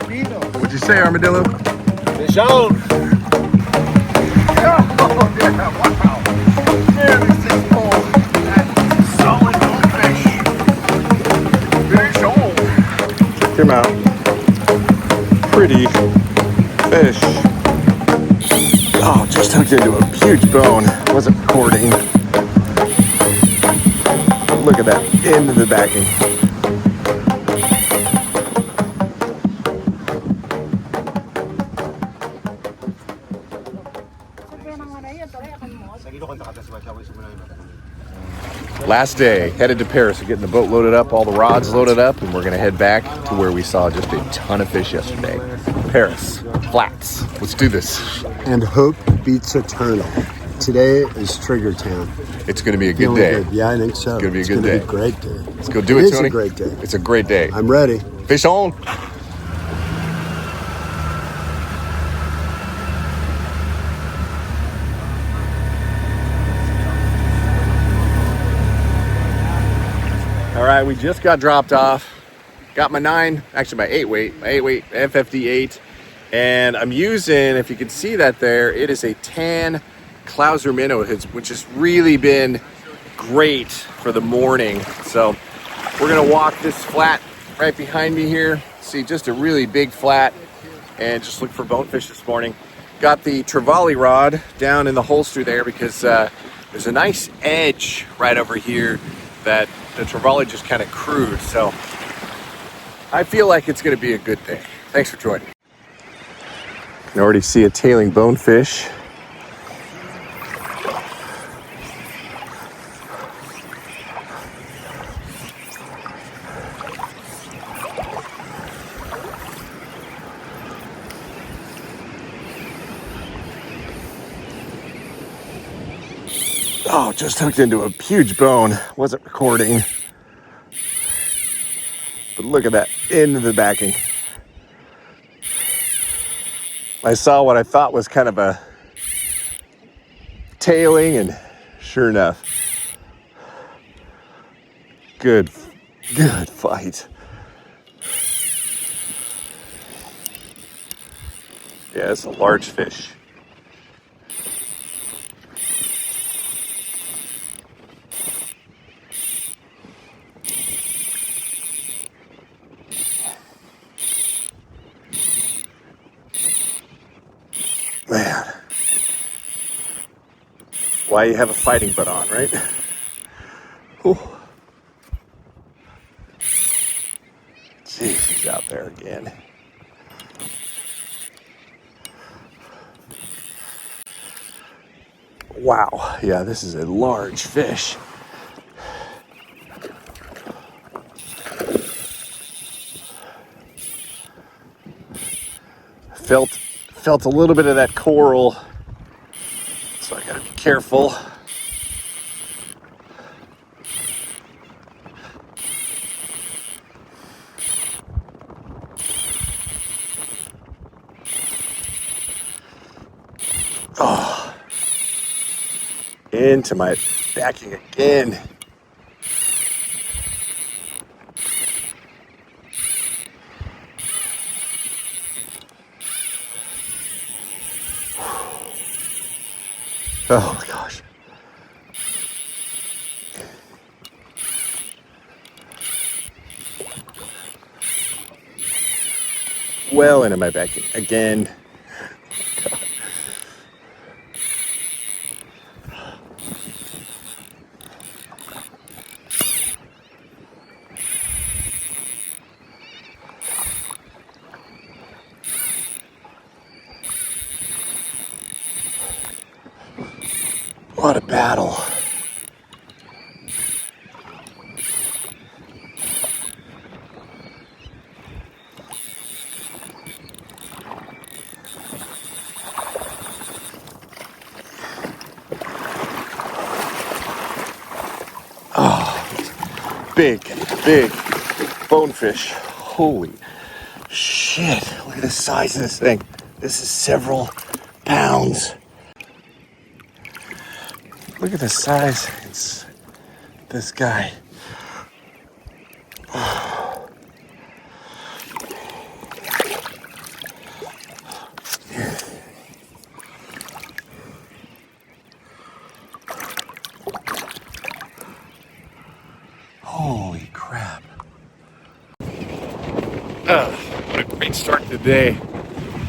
What'd you say, armadillo? Fish on. Oh, yeah, wow. Man, this thing's full. That's solid goldfish. Fish on. Check him out. Pretty fish. Oh, just hooked into a huge bone. Wasn't recording. Look at that into the backing. Last day, headed to Paris. We're getting the boat loaded up, all the rods loaded up, and we're gonna head back to where we saw just a ton of fish yesterday. Paris, flats. Let's do this. And hope beats eternal. Today is Trigger Town. It's gonna be a good day. Yeah, I think so. It's gonna be a good day. It's gonna be a great day. Let's go do it, Tony. It's a great day. It's a great day. I'm ready. Fish on. All right, we just got dropped off. Got my 8 weight FFD8. And I'm using, if you can see that there, it is a tan Clouser minnow, which has really been great for the morning. So we're gonna walk this flat right behind me here. See just a really big flat and just look for bonefish this morning. Got the trevally rod down in the holster there because there's a nice edge right over here that the trevally just kind of crude. So I feel like it's gonna be a good thing. Thanks for joining. You can already see a tailing bonefish. Oh, just hooked into a huge bone. Wasn't recording. But look at that, into the backing. I saw what I thought was kind of a tailing, and sure enough, good fight. Yeah, it's a large fish. Man, why you have a fighting butt on, right? Ooh. Jeez, he's out there again. Wow, yeah, this is a large fish. Felt a little bit of that coral, so I gotta be careful. Oh, into my backing again. Oh my gosh. Well into my backing again. God. What a battle. Oh, big bonefish. Holy shit. Look at the size of this thing. This is several pounds. Look at the size. It's this guy. What a great start to the day.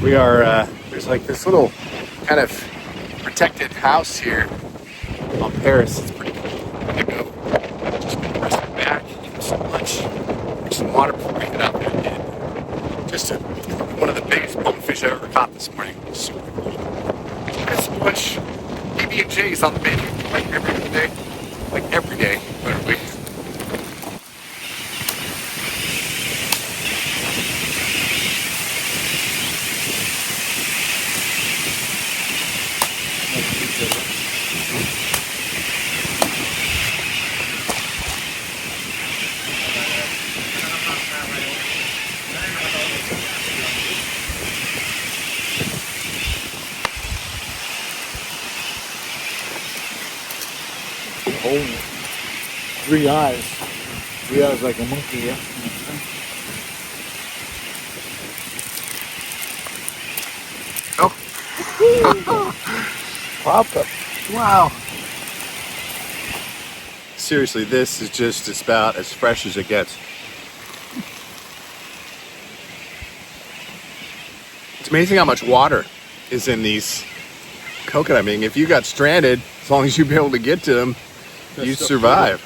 We are, there's like this little kind of protected house here on Paris. It's pretty cool. I'm gonna go just rest my back, eat some lunch, drink some water before we head out there again. Just one of the biggest bonefish I've ever caught this morning. Super cool. Got some lunch. PB&J's on the menu like every day. Like every day, literally. Oh, 3 eyes. 3 eyes like a monkey, yeah. Oh. Papa. Wow. Seriously, this is just about as fresh as it gets. It's amazing how much water is in these coconut. I mean, if you got stranded, as long as you'd be able to get to them, you'd survive.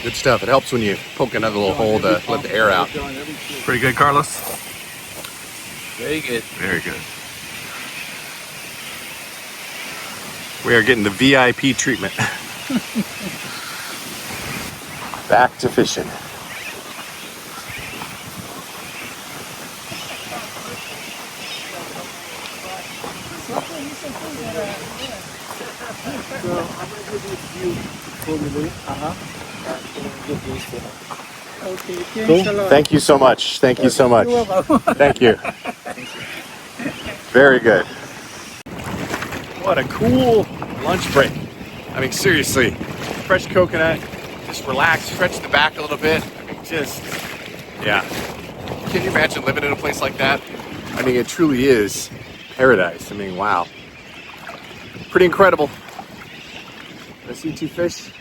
Good stuff. It helps when you poke another little hole to let the air out. Pretty good, Carlos? Very good. Very good. We are getting the VIP treatment. Back to fishing. Okay, Thank you so much. Thank you so much. Thank you. Very good. What a cool lunch break. I mean, seriously, fresh coconut, just relax, stretch the back a little bit. I mean, just, yeah. Can you imagine living in a place like that? I mean, it truly is paradise. I mean, wow. Pretty incredible. I see 2 fish.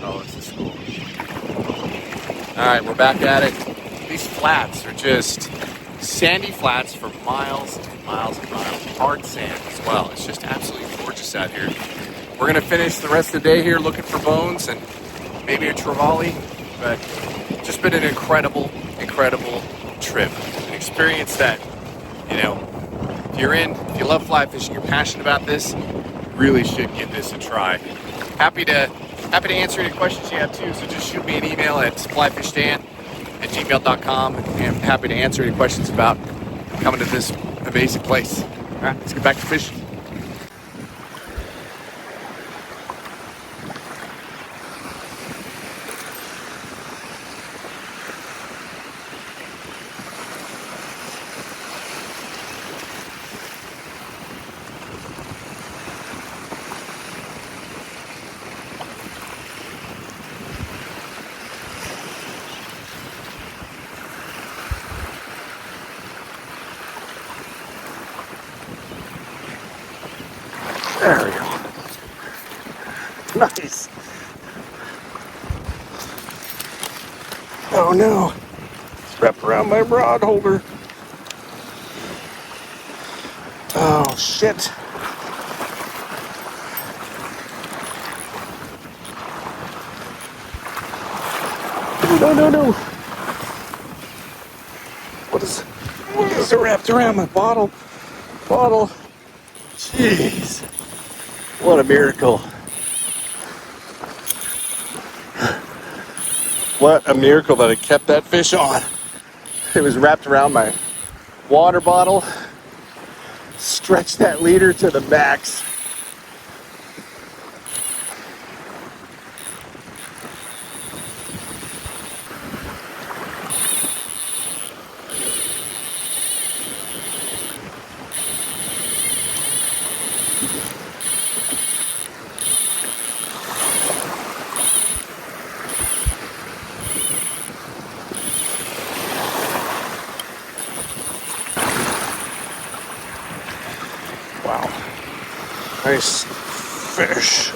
Oh, this is cool. All right, we're back at it. These flats are just sandy flats for miles and miles and miles. Hard sand as well. It's just absolutely gorgeous out here. We're gonna finish the rest of the day here looking for bones and maybe a trevally, but just been an incredible, incredible trip. An experience that, you know, if you love fly fishing, you're passionate about this, really should give this a try. Happy to answer any questions you have too, so just shoot me an email at flyfishdan@gmail.com, and I'm happy to answer any questions about coming to this amazing place. All right, let's get back to fishing. There we go. Nice. Oh no. It's wrapped around my rod holder. Oh shit. No. What is it wrapped around my bottle? Jeez. What a miracle. What a miracle that I kept that fish on. It was wrapped around my water bottle. Stretched that leader to the max. Wow. Nice fish.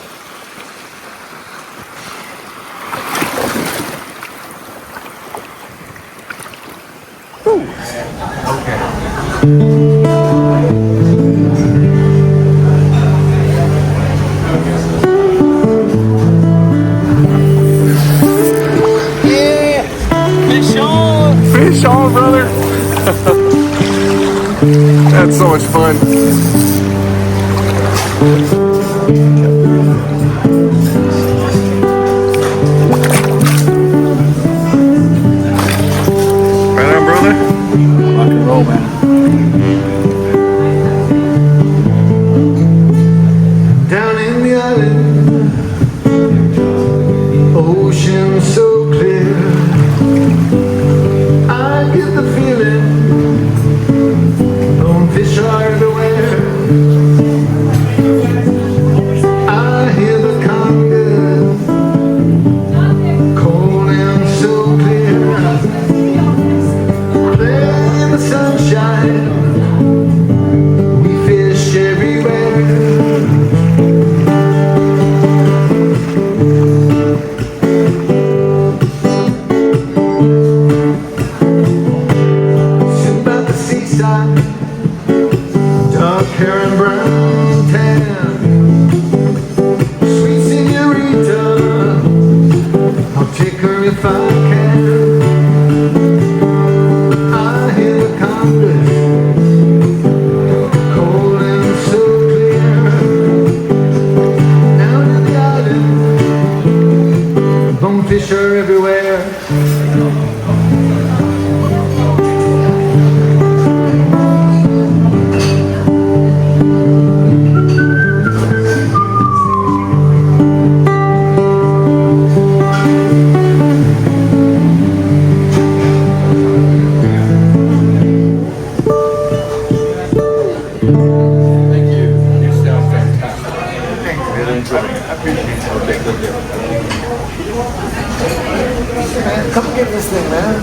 Fish on, brother. That's so much fun. Right on, brother. Rock and roll, man. Down in the island, ocean so clear, I get the feeling, lone fish are everywhere. I hear the congas, cold and so clear. There in the sunshine, we fish everywhere. Dark hair and brown tan, sweet señorita, I'll take her if I can. I hear the compass, cold and so clear. Down in the island, bonefish are everywhere. Come get this thing, man.